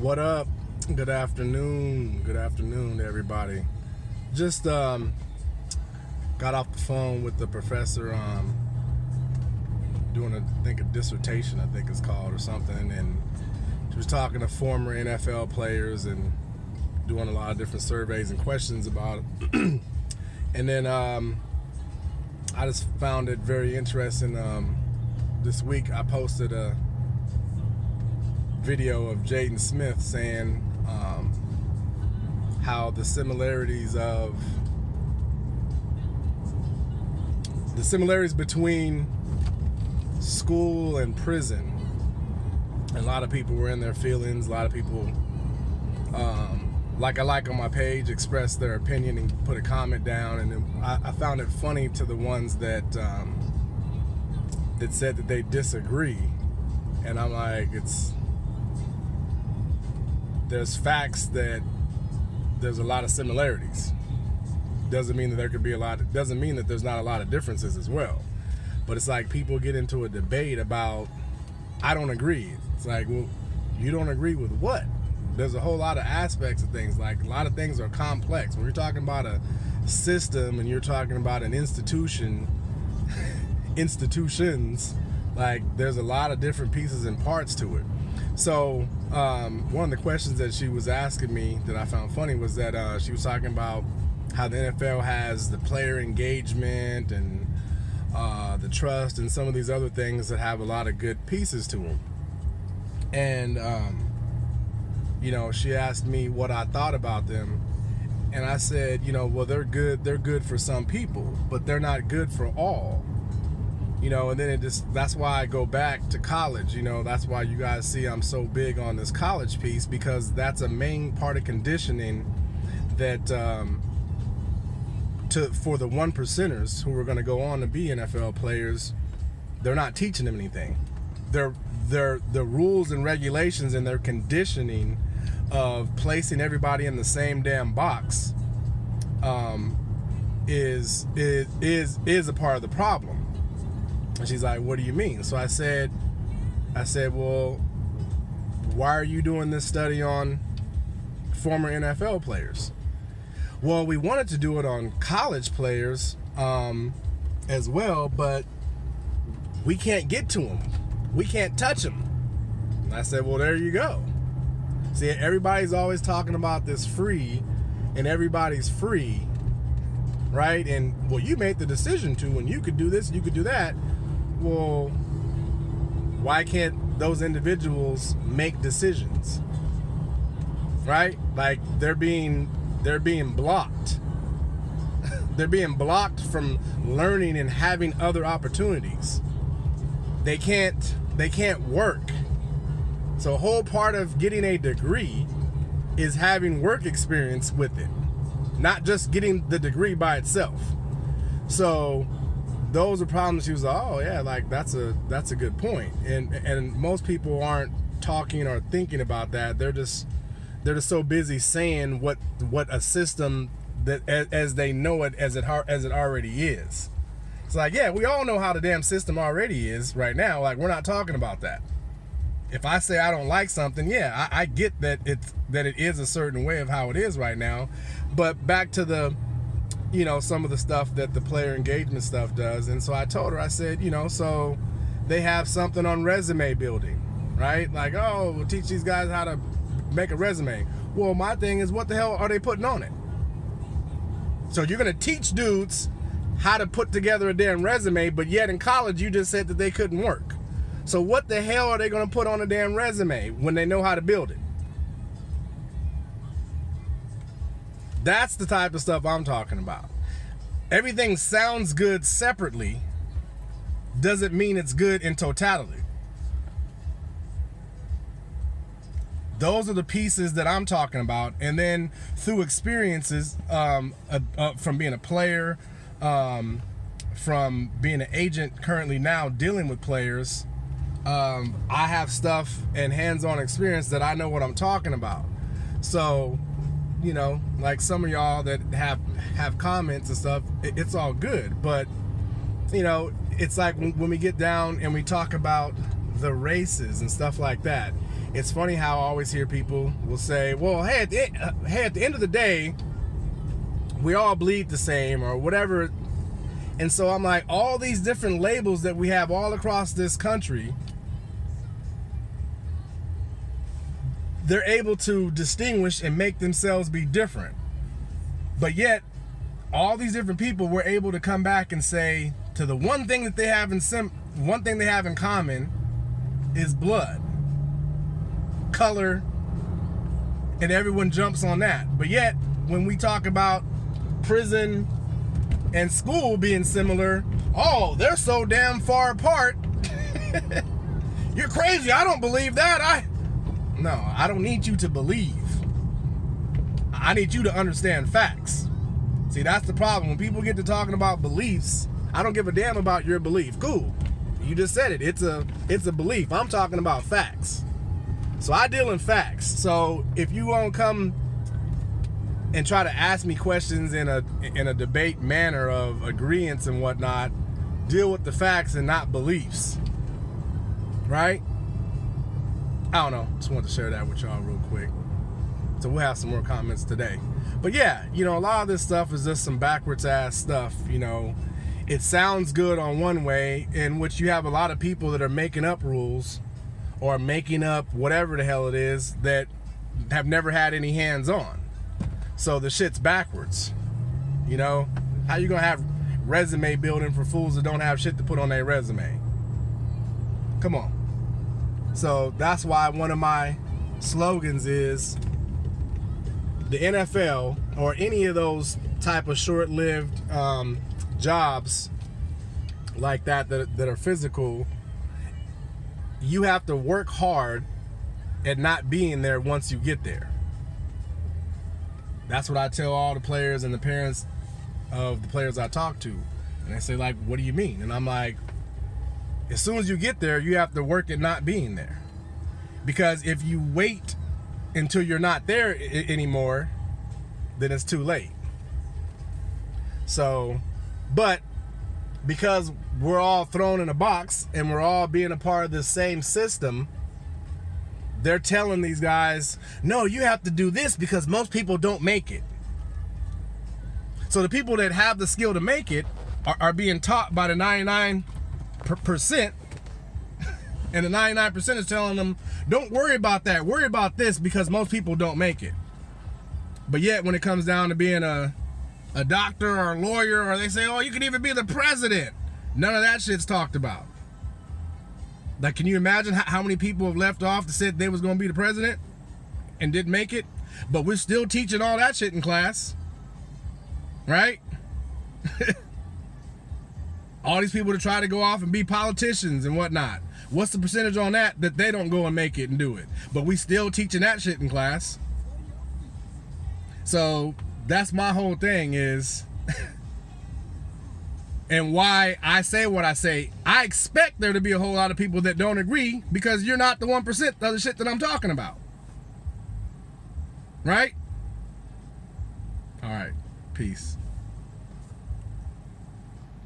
What up? Good afternoon. Good afternoon, everybody. Just got off the phone with the professor doing a dissertation, I think it's called, or something, and she was talking to former NFL players and doing a lot of different surveys and questions about it. And then I just found it very interesting. This week I posted a video of Jaden Smith saying how the similarities between school and prison, and a lot of people were in their feelings. A lot of people like on my page expressed their opinion and put a comment down, and I found it funny to the ones that said that they disagree. And I'm like, there's facts that there's a lot of similarities. Doesn't mean that there could be doesn't mean that there's not a lot of differences as well. But it's like people get into a debate about, I don't agree. It's like, well, you don't agree with what? There's a whole lot of aspects of things. Like, a lot of things are complex. When you're talking about a system and you're talking about an institutions, like, there's a lot of different pieces and parts to it. So one of the questions that she was asking me that I found funny was that she was talking about how the NFL has the player engagement and the trust and some of these other things that have a lot of good pieces to them. And she asked me what I thought about them, and I said, well, they're good for some people, but they're not good for all. And then that's why I go back to college. That's why you guys see I'm so big on this college piece, because that's a main part of conditioning that for the 1%ers who are going to go on to be NFL players, they're not teaching them anything. The rules and regulations and their conditioning of placing everybody in the same damn box is a part of the problem. And she's like, what do you mean? So I said, well, why are you doing this study on former NFL players? Well, we wanted to do it on college players as well, but we can't get to them. We can't touch them. And I said, well, there you go. See, everybody's always talking about this free, and everybody's free, right? And, well, you made the decision to, and you could do this, you could do that. Well, why can't those individuals make decisions, right? Like, they're being blocked. They're being blocked from learning and having other opportunities. They can't work. So a whole part of getting a degree is having work experience with it, not just getting the degree by itself. So those are problems. She was like, oh yeah, like that's a good point. And most people aren't talking or thinking about that. They're just so busy saying what a system that as they know it as it already is. It's like, yeah, we all know how the damn system already is right now. Like, we're not talking about that. If I say I don't like something, yeah, I get that it is a certain way of how it is right now. But back to the some of the stuff that the player engagement stuff does. And so I told her, I said, so they have something on resume building, right? Like, oh, we'll teach these guys how to make a resume. Well, my thing is, what the hell are they putting on it? So you're going to teach dudes how to put together a damn resume, but yet in college you just said that they couldn't work. So what the hell are they going to put on a damn resume when they know how to build it? That's the type of stuff I'm talking about. Everything sounds good separately doesn't mean it's good in totality. Those are the pieces that I'm talking about. And then through experiences from being a player, from being an agent currently now dealing with players, I have stuff and hands-on experience that I know what I'm talking about. So like some of y'all that have comments and stuff, it's all good. But it's like when we get down and we talk about the races and stuff like that, it's funny how I always hear people will say, well, hey, at the end of the day, we all bleed the same or whatever. And so I'm like, all these different labels that we have all across this country, they're able to distinguish and make themselves be different. But yet, all these different people were able to come back and say, to the one thing that they have in common is blood, color, and everyone jumps on that. But yet, when we talk about prison and school being similar, oh, they're so damn far apart. You're crazy. I don't believe that. No, I don't need you to believe. I need you to understand facts. See, that's the problem. When people get to talking about beliefs, I don't give a damn about your belief. Cool. You just said it. It's a belief. I'm talking about facts. So I deal in facts. So if you won't come and try to ask me questions in a debate manner of agreeance and whatnot, deal with the facts and not beliefs. Right? I don't know. Just wanted to share that with y'all real quick. So we'll have some more comments today. But yeah, a lot of this stuff is just some backwards ass stuff. It sounds good on one way, in which you have a lot of people that are making up rules or making up whatever the hell it is that have never had any hands on. So the shit's backwards. How you gonna have resume building for fools that don't have shit to put on their resume? Come on. So that's why one of my slogans is the NFL or any of those type of short-lived jobs like that are physical, you have to work hard at not being there once you get there. That's what I tell all the players and the parents of the players I talk to. And they say, like, what do you mean? And I'm like, as soon as you get there, you have to work at not being there. Because if you wait until you're not there anymore, then it's too late. So, but because we're all thrown in a box and we're all being a part of the same system, they're telling these guys, no, you have to do this because most people don't make it. So the people that have the skill to make it are being taught by the 99%, and the 99% is telling them, don't worry about that, worry about this because most people don't make it. But yet when it comes down to being a doctor or a lawyer, or they say, oh, you can even be the president, none of that shit's talked about. Like, can you imagine how many people have left off that said they was going to be the president and didn't make it? But we're still teaching all that shit in class. Right? All these people that try to go off and be politicians and whatnot. What's the percentage on that they don't go and make it and do it? But we still teaching that shit in class. So that's my whole thing is... And why I say what I say, I expect there to be a whole lot of people that don't agree because you're not the 1% of the shit that I'm talking about. Right? All right. Peace.